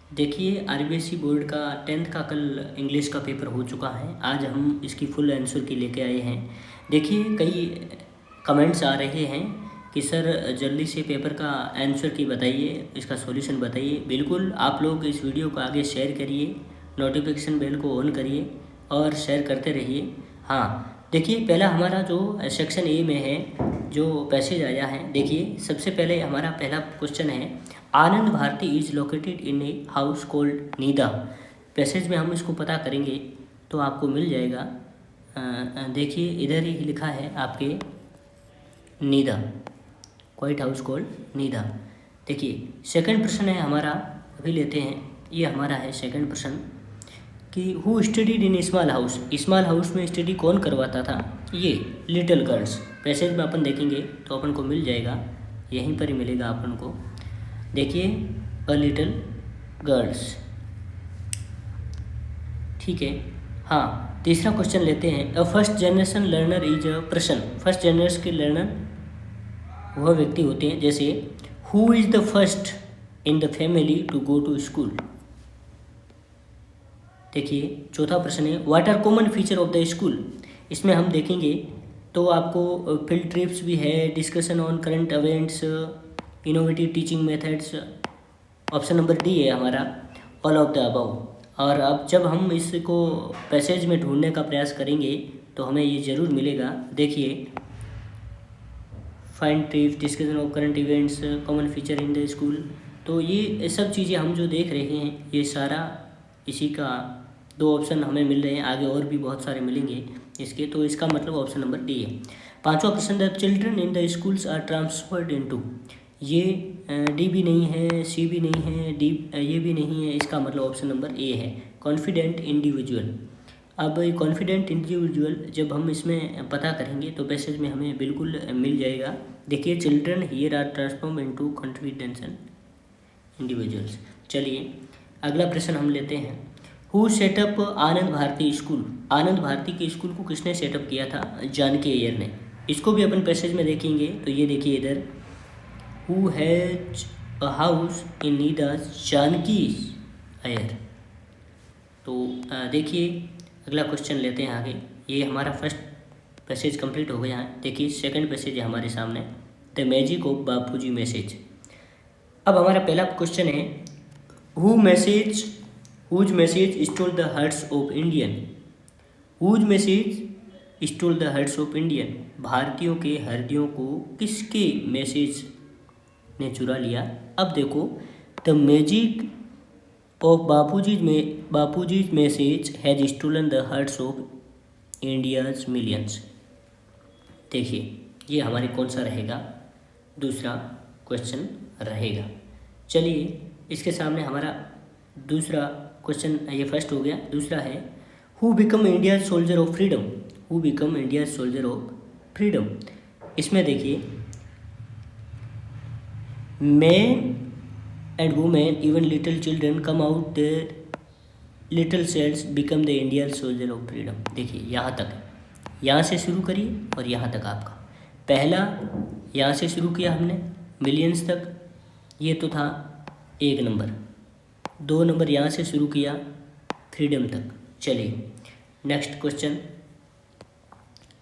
देखिए RBSE board का 10th का कल इंग्लिश का पेपर हो चुका है। आज हम इसकी फुल आंसर की लेके आए हैं। देखिए कई कमेंट्स आ रहे हैं कि सर जल्दी से पेपर का आंसर की बताइए, इसका सॉल्यूशन बताइए। बिल्कुल आप लोग इस वीडियो को आगे शेयर करिए, नोटिफिकेशन बेल को ऑन करिए और शेयर करते रहिए। हाँ देखिए पहला हमारा जो सेक्शन ए में है जो पैसेज आया है, देखिए सबसे पहले हमारा पहला क्वेश्चन है Anand Bharati is located in a house called Nida. Passage में हम इसको पता करेंगे तो आपको मिल जाएगा। देखिए इधर ही लिखा है आपके नीदा, क्वाइट हाउस कोल्ड नीदा। देखिए सेकंड प्रश्न है हमारा, अभी लेते हैं। ये हमारा है सेकंड प्रश्न कि who studied in small house. Small house में स्टडी कौन करवाता था? ये लिटिल गर्ल्स। पैसेज में अपन देखेंगे तो अपन को मिल जाएगा, यहीं पर ही मिलेगा अपन को। देखिए अ लिटिल गर्ल्स, ठीक है। हाँ तीसरा क्वेश्चन लेते हैं। A first generation learner is a person. First generation के लर्नर वह व्यक्ति होते हैं, जैसे who is the first in the family to go to school. देखिए चौथा प्रश्न है what are common feature of the school. इसमें हम देखेंगे तो आपको फील्ड ट्रिप्स भी है, discussion on current events, innovative teaching methods. Option number D है हमारा ऑल ऑफ द अबव। और अब जब हम इसको पैसेज में ढूंढने का प्रयास करेंगे तो हमें ये ज़रूर मिलेगा। देखिए find trips, discussion of current events, common feature in the school. तो ये सब चीज़ें हम जो देख रहे हैं ये सारा इसी का दो ऑप्शन हमें मिल रहे हैं, आगे और भी बहुत सारे मिलेंगे इसके। तो इसका मतलब ऑप्शन नंबर डी है। पांचवा प्रश्न, the children in the schools are transferred into. ये डी भी नहीं है, सी भी नहीं है, डी ये भी नहीं है, इसका मतलब ऑप्शन नंबर ए है कॉन्फिडेंट इंडिविजुअल। अब कॉन्फिडेंट इंडिविजुअल जब हम इसमें पता करेंगे तो पैसेज में हमें बिल्कुल मिल जाएगा। देखिए children here are transform into confidence individuals. चलिए अगला प्रश्न हम लेते हैं। Who set up Anand Bharati school. Anand Bharati के स्कूल को किसने सेटअप किया था? जानकी अय्यर ने। इसको भी अपन पैसेज में देखेंगे तो ये देखिए इधर who has a house in Nida, Janaki Iyer. तो देखिए अगला क्वेश्चन लेते हैं आगे। ये हमारा फर्स्ट पैसेज कंप्लीट हो गया है। देखिए सेकंड पैसेज है हमारे सामने, the magic of Bapuji message. अब हमारा पहला क्वेश्चन है whose message stole the hearts of Indian. Whose message stole the hearts of Indian. भारतीयों के हृदयों को किसके मैसेज ने चुरा लिया? अब देखो the magic of Bapuji's message has stolen the hearts of India's millions. देखिए ये हमारे कौन सा रहेगा? दूसरा क्वेश्चन रहेगा। चलिए इसके सामने हमारा दूसरा क्वेश्चन, ये फर्स्ट हो गया। दूसरा है who become India soldier of freedom. Who become India soldier of freedom. इसमें देखिए man and women even little children come out their little cells become the Indian soldier of freedom. देखिए यहाँ तक, यहाँ से शुरू करिए और यहाँ तक आपका पहला, यहाँ से शुरू किया हमने मिलियंस तक, ये तो था 1 नंबर। 2 नंबर यहाँ से शुरू किया फ्रीडम तक। चलिए नेक्स्ट क्वेश्चन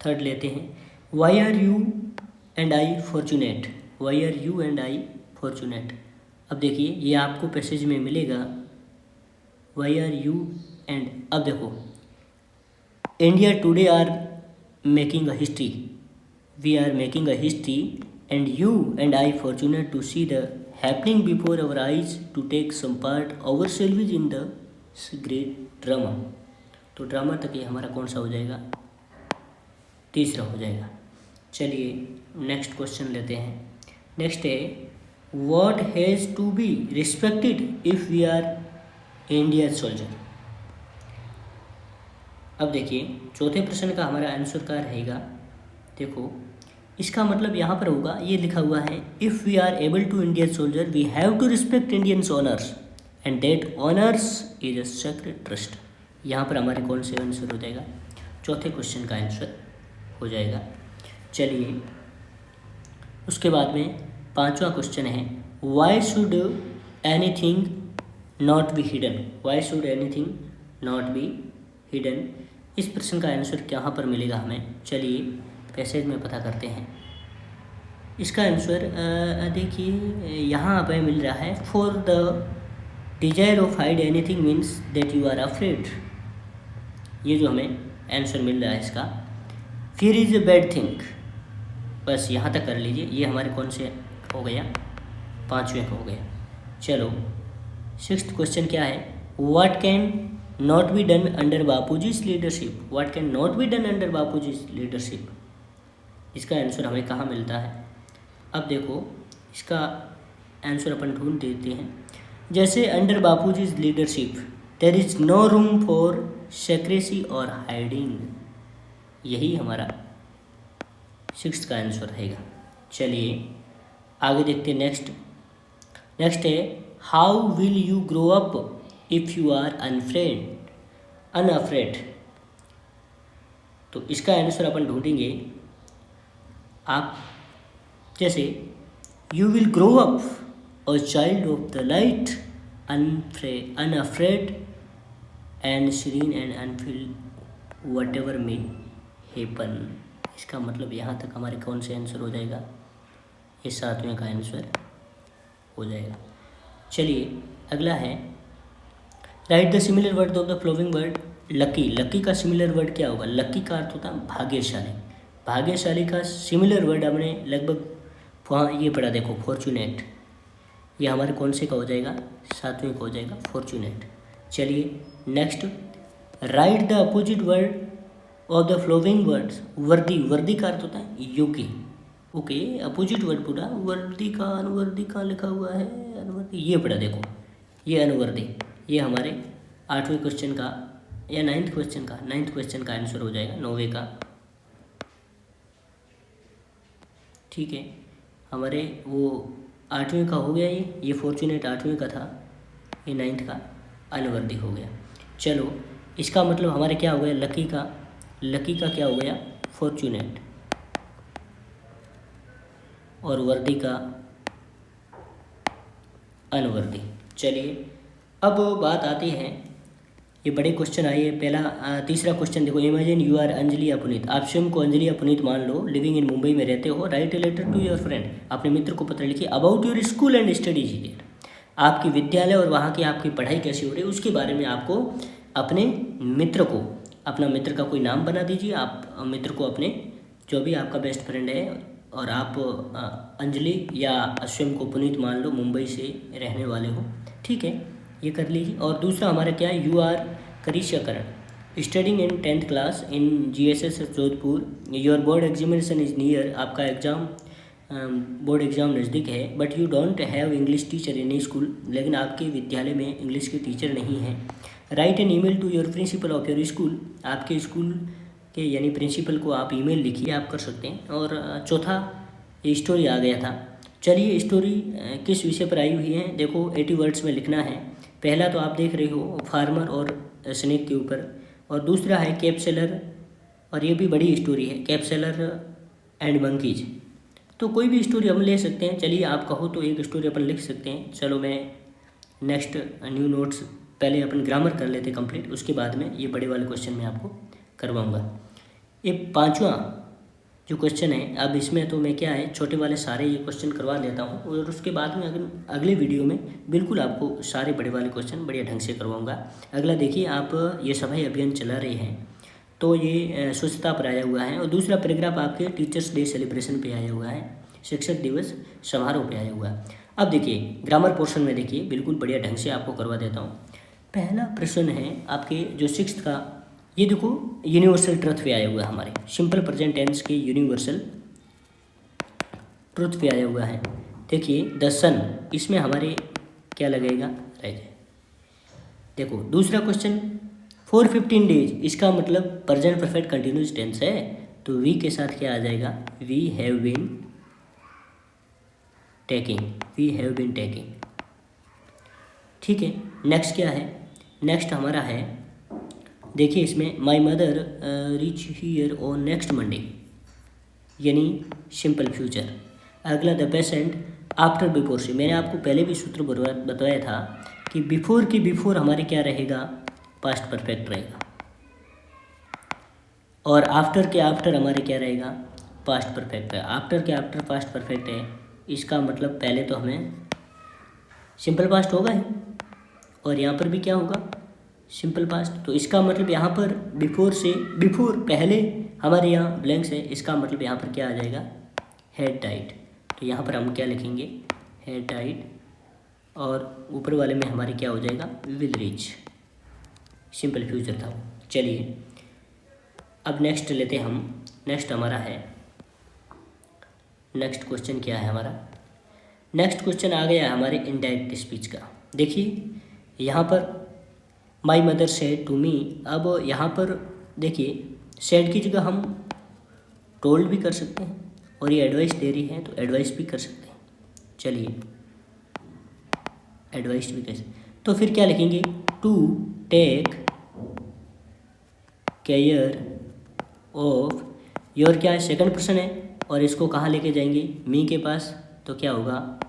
थर्ड लेते हैं। Why are you and I fortunate. Why are you and I fortunate. अब देखिए ये आपको पैसेज में मिलेगा वाई आर यू एंड। अब देखो India today are making a history, we are making a history and you and I fortunate to see the happening before our eyes to take some part ourselves in the great drama. तो drama तक ये हमारा कौन सा हो जाएगा? तीसरा हो जाएगा। चलिए नेक्स्ट क्वेश्चन लेते हैं। नेक्स्ट है what has to be respected if we are India soldier. अब देखिए चौथे प्रश्न का हमारा आंसर क्या रहेगा? देखो इसका मतलब यहाँ पर होगा, ये लिखा हुआ है if we are able to Indian soldier we have to respect Indians honours and that honours is a sacred trust. यहाँ पर हमारे कौन से आंसर हो जाएगा? चौथे क्वेश्चन का आंसर हो जाएगा। चलिए उसके बाद में पांचवा क्वेश्चन है why should anything not be hidden, why should anything not be hidden. इस प्रश्न का आंसर कहाँ पर मिलेगा हमें, चलिए पैसेज में पता करते हैं। इसका आंसर देखिए यहाँ पे मिल रहा है, for the desire of hide anything means that you are afraid. ये जो हमें आंसर मिल रहा है इसका, fear is a bad thing. बस यहाँ तक कर लीजिए। ये हमारे कौन से हो गया, 5वें हो गया। चलो 6th क्वेश्चन क्या है, what can not be done under Bapuji's leadership. What can not be done under Bapuji's leadership, इसका आंसर हमें कहाँ मिलता है। अब देखो इसका आंसर अपन ढूंढ देते हैं। जैसे under Bapuji's leadership there is no room for secrecy और हाइडिंग, यही हमारा 6th का आंसर रहेगा। चलिए आगे देखते हैं। नेक्स्ट है, how will you grow up if you are unafraid. तो इसका आंसर अपन ढूंढेंगे। आप जैसे you will grow up a child of the light, unafraid and serene and unfeel whatever may happen. इसका मतलब यहाँ तक हमारे कौन से आंसर हो जाएगा, ये 7वें का आंसर हो जाएगा। चलिए अगला है, right the similar word of the following word. Lucky का सिमिलर वर्ड क्या होगा। लकी का अर्थ होता है भाग्यशाली। भाग्यशाली का सिमिलर वर्ड हमने लगभग वहाँ ये पढ़ा, देखो फॉर्चुनेट। ये हमारे कौन से का हो जाएगा, 7वें का हो जाएगा फॉर्चुनेट। चलिए next, right the opposite word of the following words. वर्दी का अर्थ होता है योग्य। ओके, अपोजिट वर्ड पूरा, वर्दी का अनुवर्दी का लिखा हुआ है, अनुवर्दी ये पढ़ा, देखो ये अनुवर्दी। ये हमारे 8वें क्वेश्चन का या 9th क्वेश्चन का आंसर हो जाएगा, 9वें का। ठीक है, हमारे वो 8वें का हो गया, ये फॉर्चुनेट 8वें का था, ये 9th का अनुवर्दी हो गया। चलो इसका मतलब हमारे क्या हो गया, लकी का क्या हो गया फॉर्चुनेट, और वर्दी का अनुवर्दी। चलिए अब बात आती है, ये बड़े क्वेश्चन आए। पहला तीसरा क्वेश्चन देखो, इमेजिन यू आर अंजलि अपनीत। आप स्वयं को अंजलि अपनीत मान लो, लिविंग इन मुंबई में रहते हो। Write a letter to your friend, अपने मित्र को पत्र लिखिए। About your school and studies there, आपकी विद्यालय और वहाँ की आपकी पढ़ाई कैसी हो रही है उसके बारे में आपको अपने मित्र को, अपना मित्र का कोई नाम बना दीजिए। आप मित्र को अपने जो भी आपका बेस्ट फ्रेंड है, और आप अंजलि या स्वयं को पुनीत मान लो, मुंबई से रहने वाले हो। ठीक है, ये कर लीजिए। और दूसरा हमारा क्या है, you are Karishya Karan, studying in 10th class in GSS Jodhpur. Your board examination is near, आपका बोर्ड एग्ज़ाम नज़दीक है। But you don't have English teacher in school, लेकिन आपके विद्यालय में इंग्लिश के टीचर नहीं हैं। Write an email to your principal of your school, आपके स्कूल के यानी प्रिंसिपल को आप ईमेल लिखिए, आप कर सकते हैं। और चौथा स्टोरी आ गया था। चलिए स्टोरी किस विषय पर आई हुई है, देखो 80 वर्ड्स में लिखना है। पहला तो आप देख रहे हो फार्मर और स्नेक के ऊपर, और दूसरा है कैप सेलर, और ये भी बड़ी स्टोरी है, कैप सेलर एंड मंकीज। तो कोई भी स्टोरी हम ले सकते हैं। चलिए आप कहो तो एक स्टोरी अपन लिख सकते हैं। चलो मैं नेक्स्ट न्यू नोट्स पहले अपन ग्रामर कर लेते कंप्लीट, उसके बाद में ये बड़े वाले क्वेश्चन मैं आपको करवाऊँगा। ये 5वां जो क्वेश्चन है, अब इसमें तो मैं क्या है छोटे वाले सारे ये क्वेश्चन करवा लेता हूँ, और उसके बाद में अगले वीडियो में बिल्कुल आपको सारे बड़े वाले क्वेश्चन बढ़िया ढंग से करवाऊँगा। अगला देखिए, आप ये सफाई अभियान चला रहे हैं, तो ये स्वच्छता पर आया हुआ है। और दूसरा पैराग्राफ आपके टीचर्स डे सेलिब्रेशन पे आया हुआ है, शिक्षक दिवस समारोह पे आया हुआ है। अब देखिए ग्रामर पोर्शन में देखिए बिल्कुल बढ़िया ढंग से आपको करवा देता हूँ। पहला प्रश्न है आपके जो 6th का, ये देखो यूनिवर्सल ट्रुथ पे आया हुआ है, हमारे सिंपल प्रेजेंट टेंस के यूनिवर्सल ट्रुथ पे आया हुआ है। देखिए द सन, इसमें हमारे क्या लगेगा, रह जाए। देखो दूसरा क्वेश्चन, फॉर 15 डेज, इसका मतलब प्रेजेंट परफेक्ट कंटिन्यूस टेंस है, तो वी के साथ क्या आ जाएगा, वी हैव बीन टेकिंग। ठीक है, नेक्स्ट क्या है, नेक्स्ट हमारा है, देखिए इसमें my mother reach here on next Monday, यानी सिंपल फ्यूचर। अगला द पेशेंट आफ्टर बिफोर से, मैंने आपको पहले भी सूत्र बताया था कि बिफोर हमारे क्या रहेगा, पास्ट परफेक्ट रहेगा, और आफ्टर के आफ्टर हमारे क्या रहेगा, पास्ट परफेक्ट है। आफ्टर के आफ्टर पास्ट परफेक्ट है, इसका मतलब पहले तो हमें सिंपल पास्ट होगा ही, और यहाँ पर भी क्या होगा, सिंपल पास्ट। तो इसका मतलब यहाँ पर बिफोर पहले हमारे यहाँ ब्लैंक्स है, इसका मतलब यहाँ पर क्या आ जाएगा, हैड डाइड। तो यहाँ पर हम क्या लिखेंगे, हैड डाइड, और ऊपर वाले में हमारे क्या हो जाएगा, विल रीच, सिंपल फ्यूचर था वो। चलिए अब नेक्स्ट लेते हैं हम। नेक्स्ट हमारा है, नेक्स्ट क्वेश्चन क्या है हमारा, नेक्स्ट क्वेश्चन आ गया है हमारे इनडायरेक्ट स्पीच का। देखिए यहाँ पर my mother said to me, अब यहाँ पर देखिए सेड की जगह हम टोल्ड भी कर सकते हैं, और ये एडवाइस दे रही है तो एडवाइस भी कर सकते हैं। चलिए एडवाइस भी कर सकते, तो फिर क्या लिखेंगे, to take care of your, क्या है, सेकंड पर्सन है, और इसको कहाँ लेके जाएंगे, मी के पास, तो क्या होगा,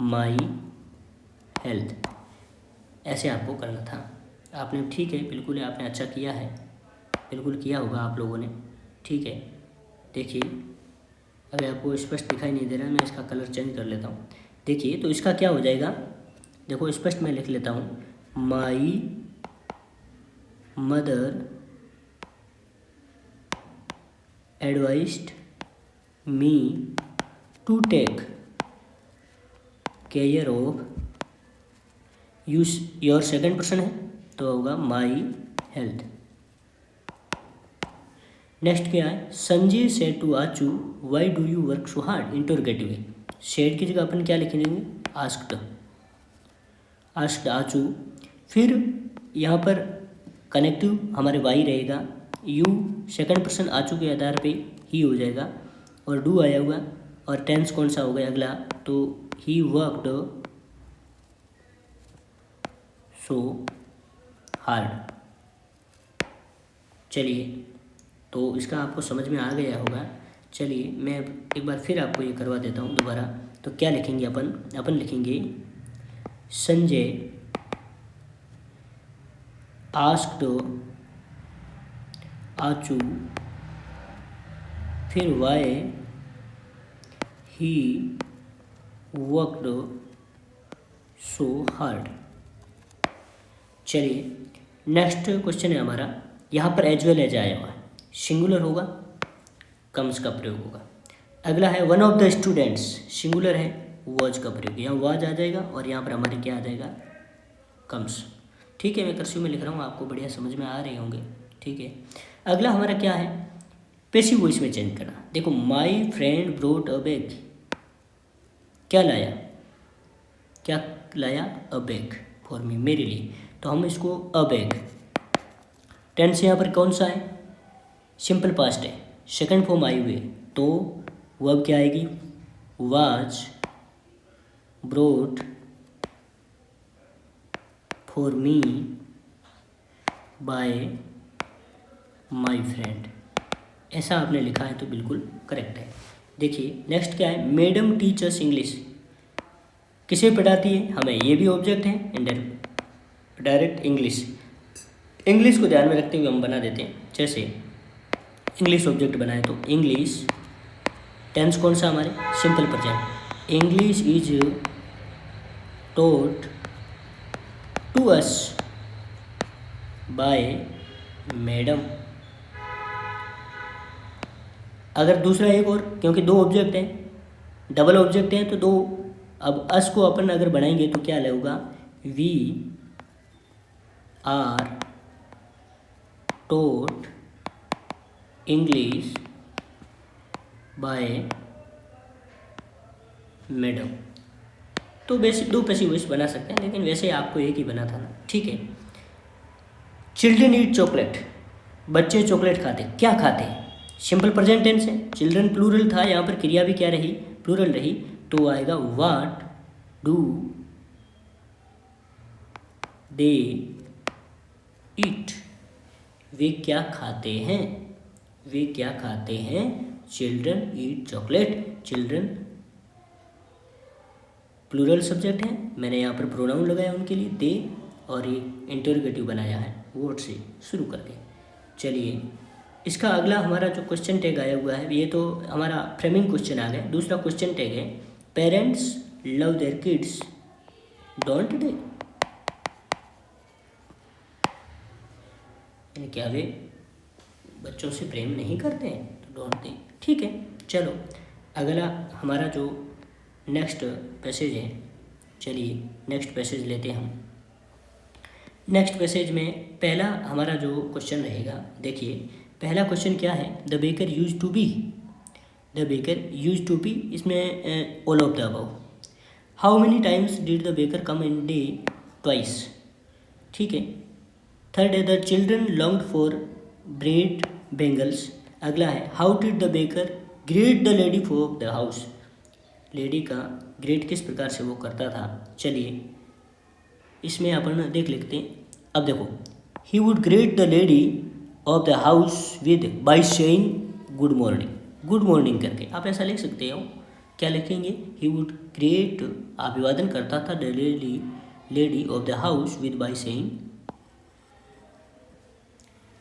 माई हेल्थ। ऐसे आपको करना था, आपने ठीक है, बिल्कुल आपने अच्छा किया है, बिल्कुल किया होगा आप लोगों ने, ठीक है। देखिए अगर आपको स्पष्ट दिखाई नहीं दे रहा, मैं इसका कलर चेंज कर लेता हूँ। देखिए तो इसका क्या हो जाएगा, देखो स्पष्ट मैं लिख लेता हूँ, my mother advised me to take care of your, second person है तो होगा माई हेल्थ। नेक्स्ट क्या है, Sanjay said to Achu why do you work so hard, interrogative है, सेड की जगह अपन क्या लिखेंगे, आस्क्ड आचू। फिर यहाँ पर कनेक्टिव हमारे वाई रहेगा, यू सेकंड पर्सन आचू के आधार पे ही हो जाएगा, और डू आया हुआ, और टेंस कौन सा होगा अगला, तो ही वर्कड सो हार्ड। चलिए तो इसका आपको समझ में आ गया होगा। चलिए मैं एक बार फिर आपको ये करवा देता हूँ दोबारा। तो क्या लिखेंगे अपन लिखेंगे संजय आस्क्ड आचू, फिर why he worked so hard. चलिए नेक्स्ट क्वेश्चन है हमारा, यहाँ पर एज वेल एज आया हुआ है, सिंगुलर होगा, कम्स का प्रयोग होगा। अगला है one of the students, singular है, वॉज का प्रयोग, यहाँ वॉज आ जाएगा, और यहाँ पर हमारे क्या आ जाएगा, कम्स। ठीक है, मैं कर्सिव में लिख रहा हूँ, आपको बढ़िया समझ में आ रहे होंगे, ठीक है। अगला हमारा क्या है, पैसिव वॉइस में चेंज करना। देखो my friend brought a bag, क्या लाया, अ बैग फॉर मी, मेरे लिए, तो हम इसको अ बैग, टेंस यहाँ पर कौन सा है, सिंपल पास्ट है, सेकंड फॉर्म आई हुई, तो वर्ब क्या आएगी, was brought for me bye my friend. ऐसा आपने लिखा है तो बिल्कुल करेक्ट है। देखिए नेक्स्ट क्या है, मैडम टीचर्स इंग्लिश, किसे पढ़ाती है, हमें, ये भी ऑब्जेक्ट है, डायरेक्ट इंग्लिश को ध्यान में रखते हुए हम बना देते हैं। जैसे इंग्लिश ऑब्जेक्ट बनाए तो इंग्लिश, टेंस कौन सा हमारे, simple present, English is taught to us by madam. अगर दूसरा एक और, क्योंकि दो ऑब्जेक्ट हैं, डबल ऑब्जेक्ट हैं, तो दो, अब अस को अपन अगर बनाएंगे तो क्या लगेगा, we are taught English by madam. तो बेसिक दो पैसिव वॉइस बना सकते हैं, लेकिन वैसे आपको एक ही बना था ना, ठीक है। चिल्ड्रन ईट चॉकलेट, बच्चे चॉकलेट खाते, क्या खाते हैं, सिंपल प्रेजेंट टेंस है, चिल्ड्रन प्लूरल था, यहाँ पर क्रिया भी क्या रही, प्लूरल रही, तो आएगा व्हाट डू दे ईट, वे क्या खाते हैं, वे क्या खाते हैं, चिल्ड्रन ईट चॉकलेट, चिल्ड्रन प्लूरल सब्जेक्ट है, मैंने यहाँ पर प्रोनाउन लगाया उनके लिए दे, और ये इंटरोगेटिव बनाया है वर्ड से शुरू करके। चलिए इसका अगला हमारा जो क्वेश्चन टैग आया हुआ है, ये तो हमारा फ्रेमिंग क्वेश्चन आ गया। दूसरा क्वेश्चन टैग है parents love their kids don't they, यानी क्या वे बच्चों से प्रेम नहीं करते हैं, तो डोंट दे। ठीक है, चलो अगला हमारा जो नेक्स्ट पैसेज है, चलिए नेक्स्ट पैसेज लेते हैं हम। नेक्स्ट पैसेज में पहला हमारा जो क्वेश्चन रहेगा, देखिए पहला क्वेश्चन क्या है, the baker use to be, the baker use to be, इसमें all of the above. How many times did the baker come in day, twice. ठीक है, थर्ड है the children longed for bread bangles. अगला है how did the baker greet the lady for the house, lady का greet किस प्रकार से वो करता था। चलिए इसमें अपन देख लेते हैं। अब देखो, he would great the lady of the house with by saying good morning, good morning करके आप ऐसा लिख सकते हो। क्या लिखेंगे, ही वुड ग्रेट, अभिवादन करता था the lady of the house with by saying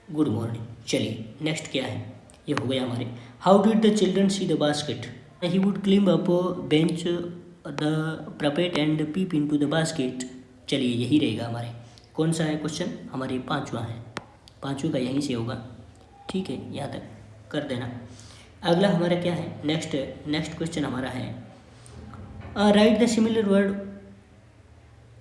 good morning. चलिए नेक्स्ट क्या है, ये हो गया हमारे। How did the children see the basket, he would climb up bench the parapet and peep into the basket. चलिए यही रहेगा हमारे, कौन सा है क्वेश्चन, हमारे पांचवा है, पांचवें का यहीं से होगा। ठीक है, यहाँ तक कर देना। अगला हमारा क्या है, नेक्स्ट क्वेश्चन हमारा है right the similar word,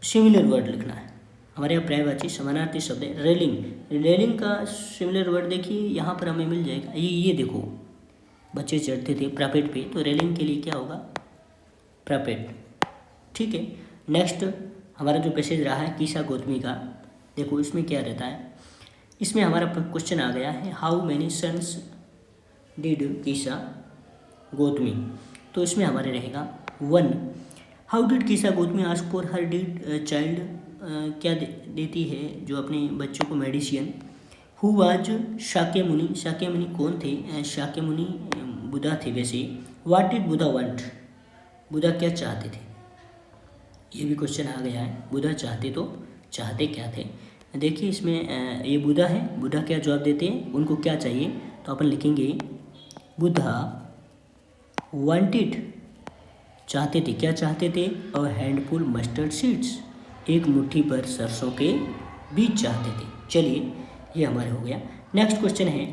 similar word लिखना है। हमारे यहाँ पर्यायवाची समानार्थी शब्द है रेलिंग, रेलिंग का सिमिलर वर्ड देखिए यहाँ पर हमें मिल जाएगा। ये देखो, बच्चे चढ़ते थे प्रापेट पे, तो रेलिंग के लिए क्या होगा, प्रापेट। ठीक है, नेक्स्ट हमारा जो पैसेज रहा है कीसा गौतमी का, देखो इसमें क्या रहता है, इसमें हमारा क्वेश्चन आ गया है how many sons did कीसा Gautami, तो इसमें हमारे रहेगा 1। How did कीसा Gautami ask for her did child, क्या देती है जो अपने बच्चों को मेडिसिन। हु वाज शाक्य मुनि, शाक्य मुनि कौन थे, शाक्य मुनि बुद्धा थे वैसे। What did Buddha want, Buddha क्या चाहते थे, ये भी क्वेश्चन आ गया है। बुद्धा चाहते तो चाहते क्या थे, देखिए इसमें ये बुद्धा है, बुद्धा क्या जवाब देते हैं, उनको क्या चाहिए, तो अपन लिखेंगे बुद्धा वांटेड, चाहते थे, क्या चाहते थे, अ हैंडफुल मस्टर्ड सीड्स, एक मुट्ठी पर सरसों के बीज चाहते थे। चलिए ये हमारे हो गया। नेक्स्ट क्वेश्चन है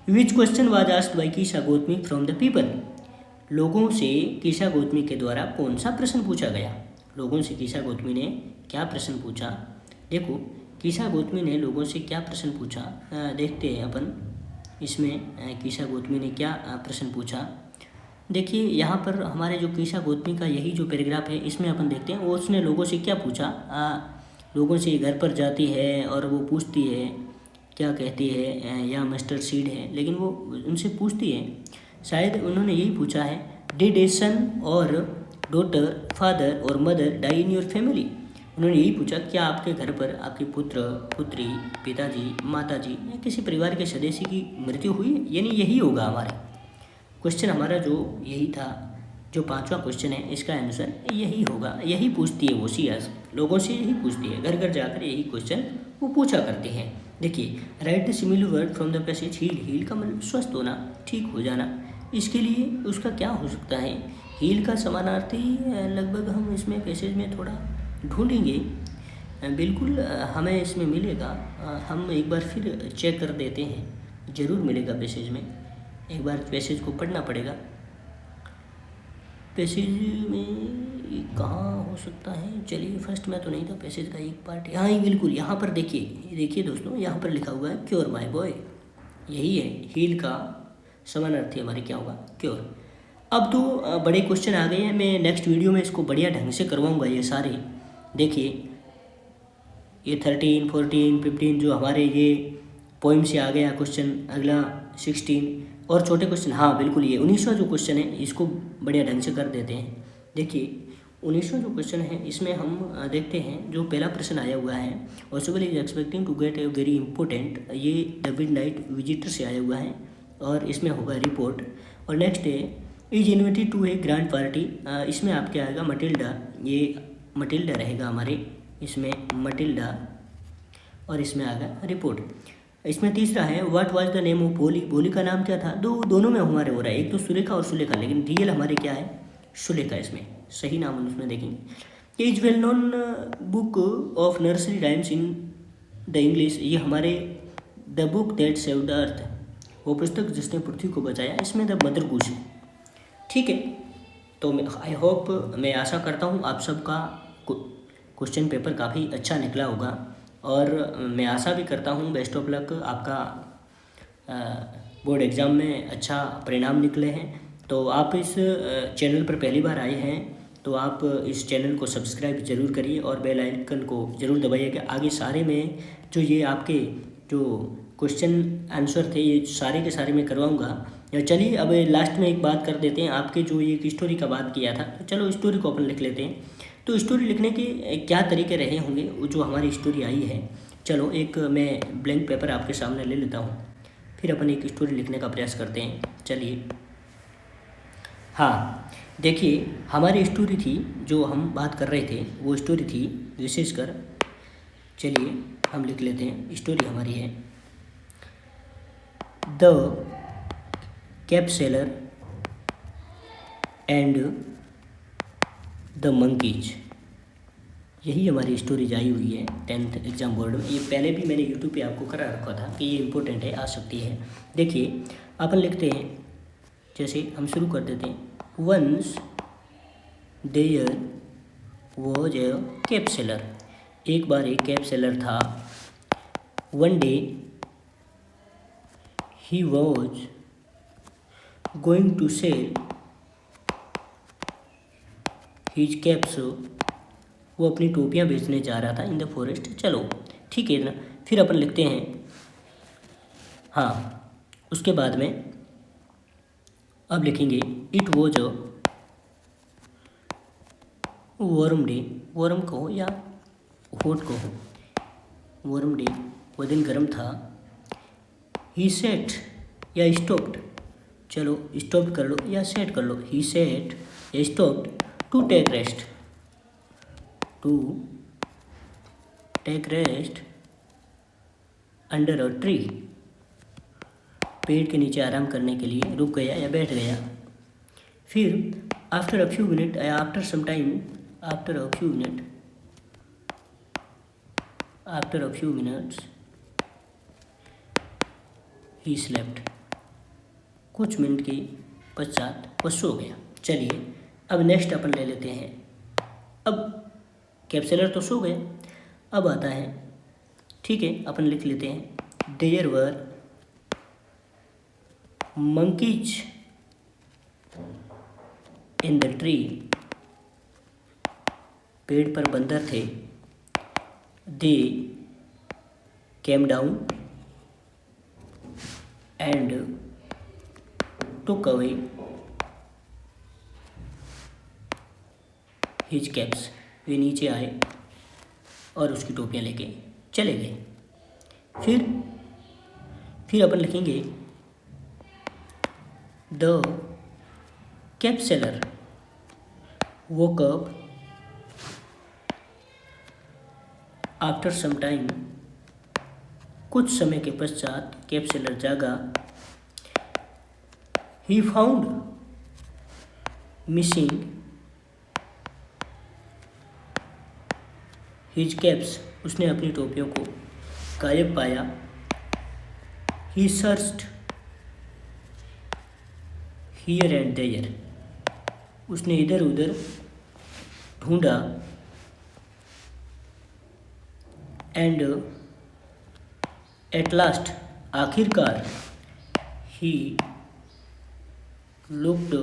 which question was asked by Kisa Gautami from the people, लोगों से कीसा गौतमी के द्वारा कौन सा प्रश्न पूछा गया, लोगों से कीसा गौतमी ने क्या प्रश्न पूछा। देखो कीसा गौतमी ने लोगों से क्या प्रश्न पूछा, देखते हैं अपन इसमें कीसा गौतमी ने क्या प्रश्न पूछा। देखिए यहाँ पर हमारे जो कीसा गौतमी का यही जो पैराग्राफ है, इसमें अपन देखते हैं वो उसने लोगों से क्या पूछा। लोगों से घर पर जाती है और वो पूछती है, क्या कहती है, या मस्टर्ड सीड है, लेकिन वो उनसे पूछती है, शायद उन्होंने यही पूछा है डिड ए सन और डॉटर फादर और mother die in your family, उन्होंने यही पूछा क्या आपके घर पर आपके पुत्र पुत्री पिताजी माताजी या किसी परिवार के सदस्य की मृत्यु हुई है, यानी यही होगा हमारे क्वेश्चन। हमारा जो यही था, जो पांचवा क्वेश्चन है, इसका आंसर यही होगा। यही पूछती है वो सीएस, लोगों से यही पूछती है, घर घर जाकर यही क्वेश्चन वो पूछा करते हैं। देखिए write the similar word from the passage heal, heal का मतलब स्वस्थ होना, ठीक हो जाना। इसके लिए उसका क्या हो सकता है, हील का समानार्थी लगभग हम इसमें पैसेज में थोड़ा ढूंढेंगे, बिल्कुल हमें इसमें मिलेगा। हम एक बार फिर चेक कर देते हैं, ज़रूर मिलेगा पैसेज में, एक बार पैसेज को पढ़ना पड़ेगा। पैसेज में कहाँ हो सकता है, चलिए फर्स्ट में तो नहीं था पैसेज का एक पार्ट, हाँ ही बिल्कुल यहाँ पर देखिए दोस्तों, यहाँ पर लिखा हुआ है क्योर माय बॉय, यही है हील का समानार्थी हमारे क्या होगा, क्योर। अब तो बड़े क्वेश्चन आ गए हैं, मैं नेक्स्ट वीडियो में इसको बढ़िया ढंग से करवाऊँगा ये सारे। देखिए ये 13, 14, 15 जो हमारे ये पोइम से आ गया क्वेश्चन, अगला 16 और छोटे क्वेश्चन, हाँ बिल्कुल ये 19वां जो क्वेश्चन है इसको बढ़िया ढंग से कर देते हैं। देखिए 19वां जो क्वेश्चन है इसमें हम देखते हैं, जो पहला प्रश्न आया हुआ है, possible is expecting to get a very important, ये द मिडनाइट विजिटर से आया हुआ है और इसमें होगा रिपोर्ट। और नेक्स्ट है is invited to a grand party. इसमें आपके आएगा मटिल्डा, ये मटिल्डा रहेगा हमारे, इसमें मटिल्डा, और इसमें आएगा रिपोर्ट। इसमें तीसरा है what was the name of बोली, बोली का नाम क्या था। दोनों में हमारे हो रहा है, एक तो सुलेखा और सुलेखा, लेकिन रियल हमारे क्या है, सुलेखा। इसमें सही नाम हम उसमें देखेंगे। Is well known book of nursery rhymes in the English, ये हमारे the book that saved the earth, वो पुस्तक जिसने पृथ्वी को बचाया, इसमें द मदर गूस है। ठीक है, तो मैं आई होप, मैं आशा करता हूँ आप सबका क्वेश्चन पेपर काफ़ी अच्छा निकला होगा, और मैं आशा भी करता हूँ बेस्ट ऑफ लक, आपका बोर्ड एग्ज़ाम में अच्छा परिणाम निकले हैं। तो आप इस चैनल पर पहली बार आए हैं तो आप इस चैनल को सब्सक्राइब ज़रूर करिए और बेल आइकन को ज़रूर दबाइए कि आगे सारे में जो ये आपके जो क्वेश्चन आंसर थे ये सारे के सारे मैं करवाऊँगा। चलिए अब लास्ट में एक बात कर देते हैं, आपके जो ये स्टोरी का बात किया था, तो चलो स्टोरी को अपन लिख लेते हैं। तो स्टोरी लिखने के क्या तरीके रहे होंगे, जो हमारी स्टोरी आई है। चलो एक मैं ब्लैंक पेपर आपके सामने ले लेता हूँ, फिर अपन एक स्टोरी लिखने का प्रयास करते हैं। चलिए, हाँ देखिए, हमारी स्टोरी थी जो हम बात कर रहे थे, वो स्टोरी थी विशेषकर, चलिए हम लिख लेते हैं। स्टोरी हमारी है the cap seller and the monkeys, यही हमारी स्टोरीज आई हुई है 10th एग्जाम बोर्ड में। ये पहले भी मैंने यूट्यूब पे आपको करा रखा था कि ये इम्पोर्टेंट है, आ सकती है। देखिए अपन लिखते हैं, जैसे हम शुरू कर देते हैं। Once there was a cap seller, एक बार एक कैप सेलर था। One day he was going to sell his caps, वो अपनी टोपियाँ बेचने जा रहा था इन द फॉरेस्ट। चलो ठीक है ना, फिर अपन लिखते हैं, हाँ उसके बाद में अब लिखेंगे it was a warm day, warm कहो या हॉट कहो, वार्म डे, वो दिन गर्म था। ही सेट या स्टॉप्ड, चलो स्टॉप कर लो या सेट कर लो। He sat or stopped to take rest, to take rest under a tree, पेड़ के नीचे आराम करने के लिए रुक गया या बैठ गया। फिर after a few minute, after some time, after a few minute, after a few minutes he slept, कुछ मिनट के पश्चात वह सो गया। चलिए अब नेक्स्ट अपन ले लेते हैं। अब कैप्सुलर तो सो गए, अब आता है, ठीक है अपन लिख लेते हैं। There were monkeys in the tree, पेड़ पर बंदर थे। They came down and took away his caps, वे नीचे आए और उसकी टोपियाँ लेके चले गए। फिर अपन लिखेंगे the cap seller woke up after some time, कुछ समय के पश्चात कैप सेलर जागा। He found missing his caps, उसने अपनी टोपियों को गायब पाया। He searched here and there, उसने इधर उधर ढूंढा। एंड एट लास्ट, आखिरकार, he looked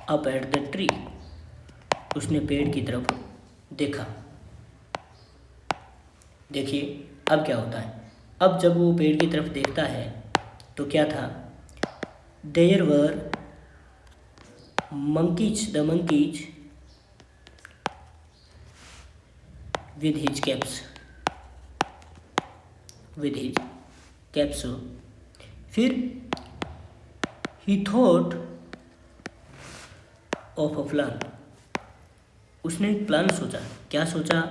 up at the tree, उसने पेड़ की तरफ देखा। देखिए अब क्या होता है, अब जब वो पेड़ की तरफ देखता है तो क्या था, there were monkeys, the monkeys with his caps, with his caps. फिर he thought of a plan. उसने एक प्लान सोचा। क्या सोचा?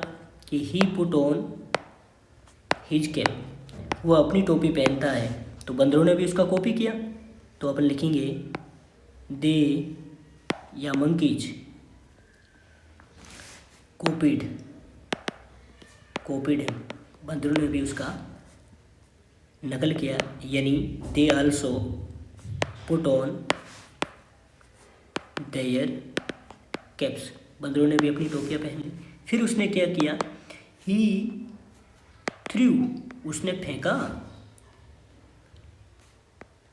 कि ही पुट ऑन हिज कैप, वो अपनी टोपी पहनता है। तो बंदरों ने भी उसका कॉपी किया। तो अपन लिखेंगे दे या मंकीज कॉपीड हिम, बंदरों ने भी उसका नकल किया, यानी they also put on their caps, बंदरों ने भी अपनी टोपियाँ पहन ली। फिर उसने क्या किया? ही थ्रू, उसने फेंका,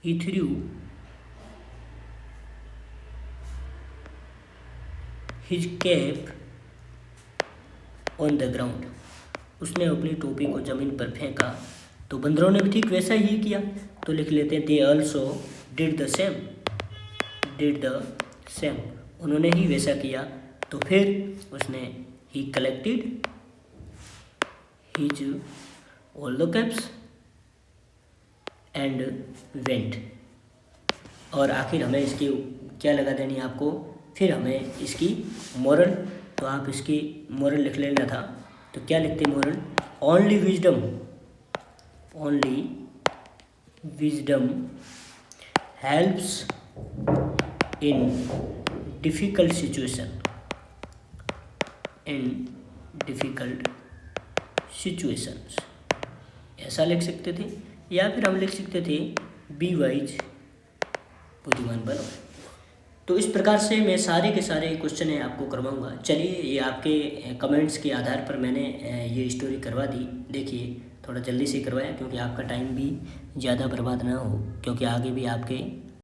he threw his cap on the ground, उसने अपनी टोपी को ज़मीन पर फेंका। तो बंदरों ने भी ठीक वैसा ही किया। तो लिख लेते हैं they also did the same, उन्होंने ही वैसा किया। तो फिर उसने ही collected his all the caps and went. और आखिर हमें इसकी क्या लगा देनी है आपको? फिर हमें इसकी मोरल, तो आप इसकी मोरल लिख लेना था। तो क्या लिखते moral? Only wisdom helps in difficult situations, ऐसा लिख सकते थे। या फिर हम लिख सकते थे बी वाइज, बुद्धिमान बनो। तो इस प्रकार से मैं सारे के सारे क्वेश्चन है आपको करवाऊंगा। चलिए, ये आपके कमेंट्स के आधार पर मैंने ये स्टोरी करवा दी। देखिए, थोड़ा जल्दी से करवाया क्योंकि आपका टाइम भी ज़्यादा बर्बाद ना हो, क्योंकि आगे भी आपके